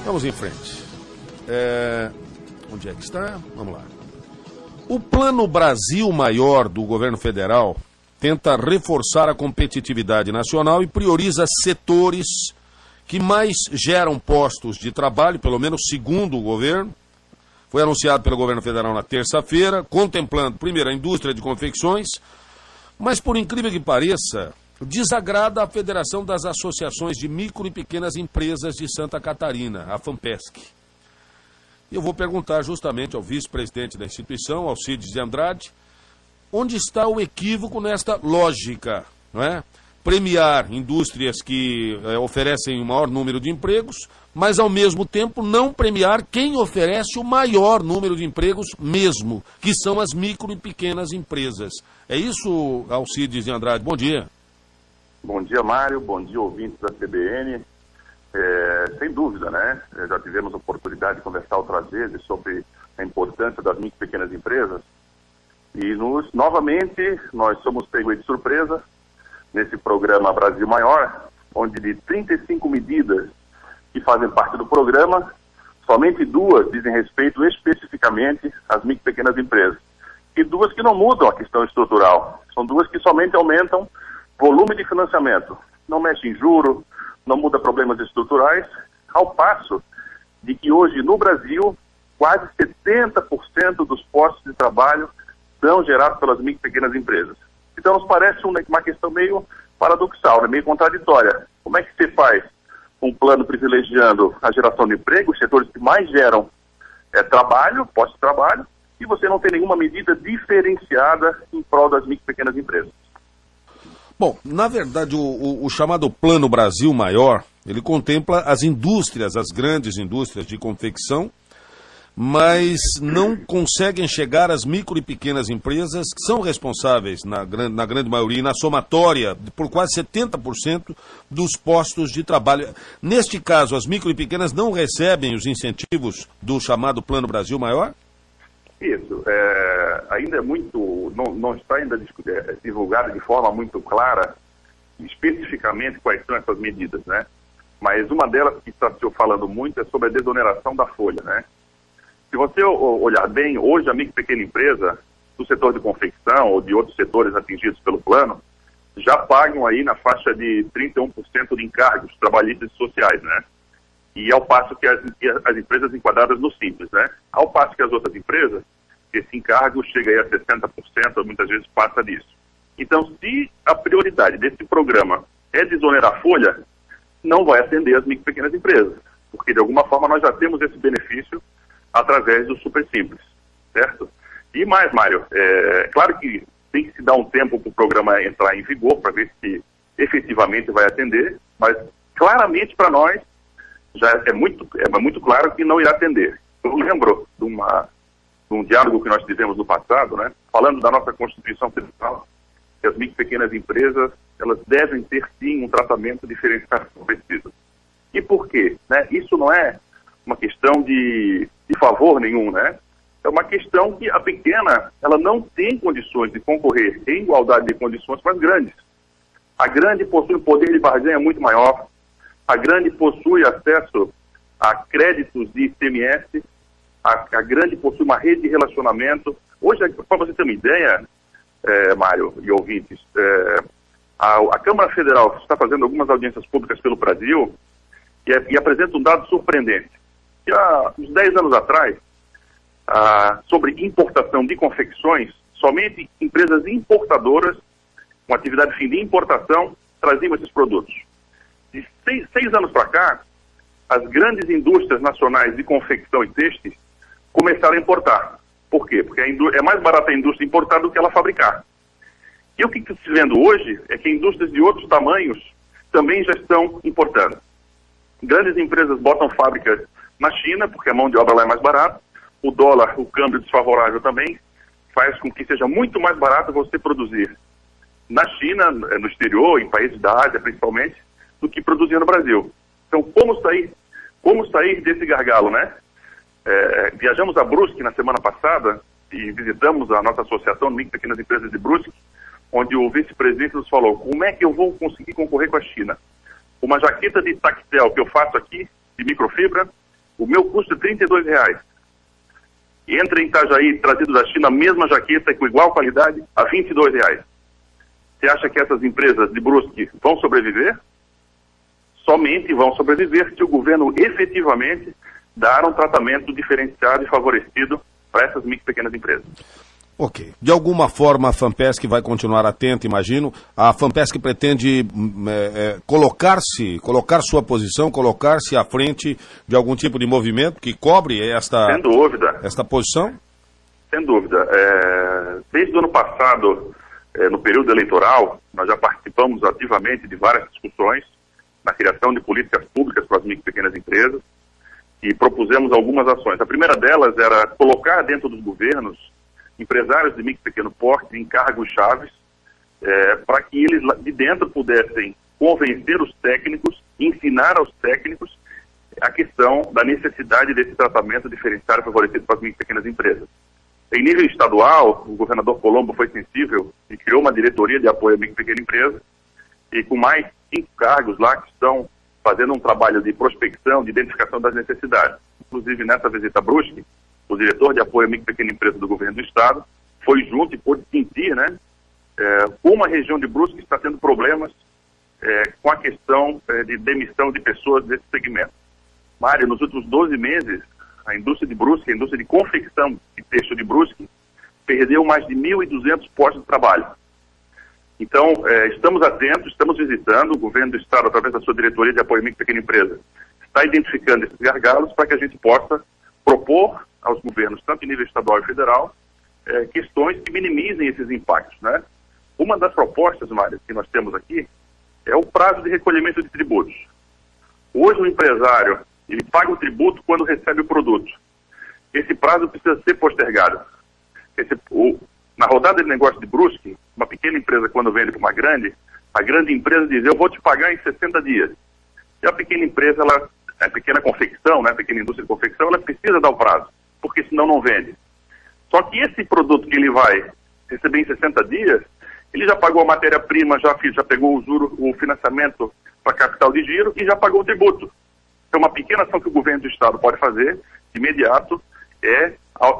Vamos em frente. Onde é que está? Vamos lá. O Plano Brasil Maior do governo federal tenta reforçar a competitividade nacional e prioriza setores que mais geram postos de trabalho, pelo menos segundo o governo. Foi anunciado pelo governo federal na terça-feira, contemplando, primeiro, a indústria de confecções, mas, por incrível que pareça, desagrada a Federação das Associações de Micro e Pequenas Empresas de Santa Catarina, a FAMPESC. Eu vou perguntar justamente ao vice-presidente da instituição, Alcides de Andrade, onde está o equívoco nesta lógica, não é? Premiar indústrias que oferecem o maior número de empregos, mas ao mesmo tempo não premiar quem oferece o maior número de empregos mesmo, que são as micro e pequenas empresas. É isso, Alcides de Andrade? Bom dia. Bom dia, Mário. Bom dia, ouvintes da CBN. Sem dúvida, né? Já tivemos a oportunidade de conversar outras vezes sobre a importância das micro e pequenas empresas. E novamente, nós somos pegos de surpresa nesse programa Brasil Maior, onde de 35 medidas que fazem parte do programa, somente 2 dizem respeito especificamente às micro e pequenas empresas. E 2 que não mudam a questão estrutural. São 2 que somente aumentam volume de financiamento. Não mexe em juro, não muda problemas estruturais, ao passo de que hoje no Brasil, quase 70% dos postos de trabalho são gerados pelas micro e pequenas empresas. Então nos parece uma questão meio paradoxal, né? Meio contraditória. Como é que você faz um plano privilegiando a geração de emprego, os setores que mais geram trabalho, postos de trabalho, e você não tem nenhuma medida diferenciada em prol das micro e pequenas empresas? Bom, na verdade, o chamado Plano Brasil Maior, ele contempla as indústrias, as grandes indústrias de confecção, mas não conseguem chegar às micro e pequenas empresas que são responsáveis, na grande maioria, e na somatória, por quase 70% dos postos de trabalho. Neste caso, as micro e pequenas não recebem os incentivos do chamado Plano Brasil Maior? Isso, ainda é muito, não está ainda divulgado de forma muito clara, especificamente quais são essas medidas, né? Mas uma delas que está se falando muito é sobre a desoneração da folha, né? Se você olhar bem, hoje a micro e pequena empresa, do setor de confecção ou de outros setores atingidos pelo plano, já pagam aí na faixa de 31% de encargos trabalhistas e sociais, né? E ao passo que as empresas enquadradas no Simples, né? Ao passo que as outras empresas, esse encargo chega aí a 60%, muitas vezes passa disso. Então, se a prioridade desse programa é desonerar a folha, não vai atender as micro e pequenas empresas, porque de alguma forma nós já temos esse benefício através do Super Simples, certo? E mais, Mário, claro que tem que se dar um tempo para o programa entrar em vigor, para ver se efetivamente vai atender, mas claramente para nós, já é muito claro que não irá atender. Eu lembro de um diálogo que nós tivemos no passado, né, falando da nossa Constituição Federal, que as micro e pequenas empresas, elas devem ter sim um tratamento diferenciado que precisa. E por quê? Né? Isso não é uma questão de favor nenhum, né? É uma questão que a pequena, ela não tem condições de concorrer em igualdade de condições com as grandes. A grande possui um poder de barganha muito maior. A grande possui acesso a créditos de ICMS, a grande possui uma rede de relacionamento. Hoje, para você ter uma ideia, Mário e ouvintes, a Câmara Federal está fazendo algumas audiências públicas pelo Brasil e apresenta um dado surpreendente. Que há uns 10 anos atrás, sobre importação de confecções, somente empresas importadoras, com atividade fim de importação, traziam esses produtos. De 6 anos para cá, as grandes indústrias nacionais de confecção e têxteis começaram a importar. Por quê? Porque é mais barata a indústria importar do que ela fabricar. E o que está se vendo hoje é que indústrias de outros tamanhos também já estão importando. Grandes empresas botam fábricas na China, porque a mão de obra lá é mais barata. O dólar, o câmbio desfavorável também, faz com que seja muito mais barato você produzir na China, no exterior, em países da Ásia principalmente, do que produzir no Brasil. Então, como sair desse gargalo, né? Viajamos a Brusque na semana passada e visitamos a nossa associação Micro e Pequenas Empresas de Brusque, onde o vice-presidente nos falou, como é que eu vou conseguir concorrer com a China? Uma jaqueta de tactel que eu faço aqui, de microfibra, o meu custo é R$32. Entra em Itajaí, trazido da China, a mesma jaqueta com igual qualidade, a R$22. Você acha que essas empresas de Brusque vão sobreviver? Somente vão sobreviver se o governo efetivamente dar um tratamento diferenciado e favorecido para essas micro e pequenas empresas. Ok. De alguma forma a FAMPESC vai continuar atenta, imagino. A FAMPESC pretende colocar sua posição, colocar-se à frente de algum tipo de movimento que cobre Sem dúvida. esta posição? Sem dúvida. Desde o ano passado, no período eleitoral, nós já participamos ativamente de várias discussões na criação de políticas públicas para as micro e pequenas empresas e propusemos algumas ações. A primeira delas era colocar dentro dos governos empresários de micro e pequeno porte em cargos chaves, para que eles de dentro pudessem convencer os técnicos, ensinar aos técnicos a questão da necessidade desse tratamento diferenciado favorecido para as micro e pequenas empresas. Em nível estadual, o governador Colombo foi sensível e criou uma diretoria de apoio à micro e pequena empresa, e com mais 5 cargos lá que estão fazendo um trabalho de prospecção, de identificação das necessidades. Inclusive, nessa visita a Brusque, o diretor de apoio à micro e pequena empresa do governo do estado foi junto e pôde sentir, como a região de Brusque está tendo problemas com a questão de demissão de pessoas desse segmento. Mário, nos últimos 12 meses, a indústria de Brusque, a indústria de confecção de têxtil de Brusque, perdeu mais de 1.200 postos de trabalho. Então, estamos atentos, estamos visitando, o governo do estado, através da sua diretoria de apoio à micro e pequena empresa, está identificando esses gargalos para que a gente possa propor aos governos, tanto em nível estadual e federal, questões que minimizem esses impactos, né? Uma das propostas, Mário, que nós temos aqui, é o prazo de recolhimento de tributos. Hoje o empresário, ele paga o tributo quando recebe o produto. Esse prazo precisa ser postergado. Na rodada de negócio de Brusque, uma pequena empresa, quando vende para uma grande, a grande empresa diz, eu vou te pagar em 60 dias. E a pequena empresa, a pequena confecção, a pequena indústria de confecção, ela precisa dar o prazo, porque senão não vende. Só que esse produto que ele vai receber em 60 dias, ele já pagou a matéria-prima, já pegou o juro, o financiamento para capital de giro e já pagou o tributo. Então, uma pequena ação que o governo do estado pode fazer, de imediato, é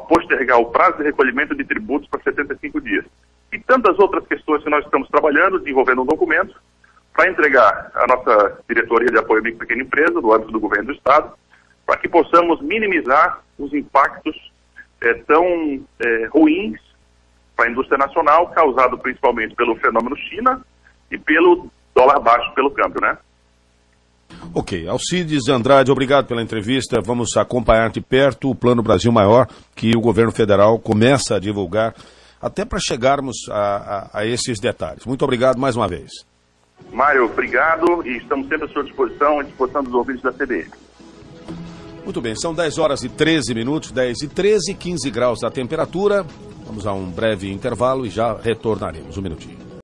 postergar o prazo de recolhimento de tributos para 75 dias. E tantas outras questões que nós estamos trabalhando, desenvolvendo um documento, para entregar à nossa diretoria de apoio à micro e pequena empresa, do âmbito do governo do estado, para que possamos minimizar os impactos tão ruins para a indústria nacional, causado principalmente pelo fenômeno China e pelo dólar baixo pelo câmbio, né? Ok, Alcides Andrade, obrigado pela entrevista. Vamos acompanhar de perto o Plano Brasil Maior, que o governo federal começa a divulgar, até para chegarmos a esses detalhes. Muito obrigado mais uma vez. Mário, obrigado e estamos sempre à sua disposição, à disposição dos ouvintes da CBN. Muito bem, são 10 horas e 13 minutos, 10 e 13, 15 graus a temperatura. Vamos a um breve intervalo e já retornaremos. Um minutinho.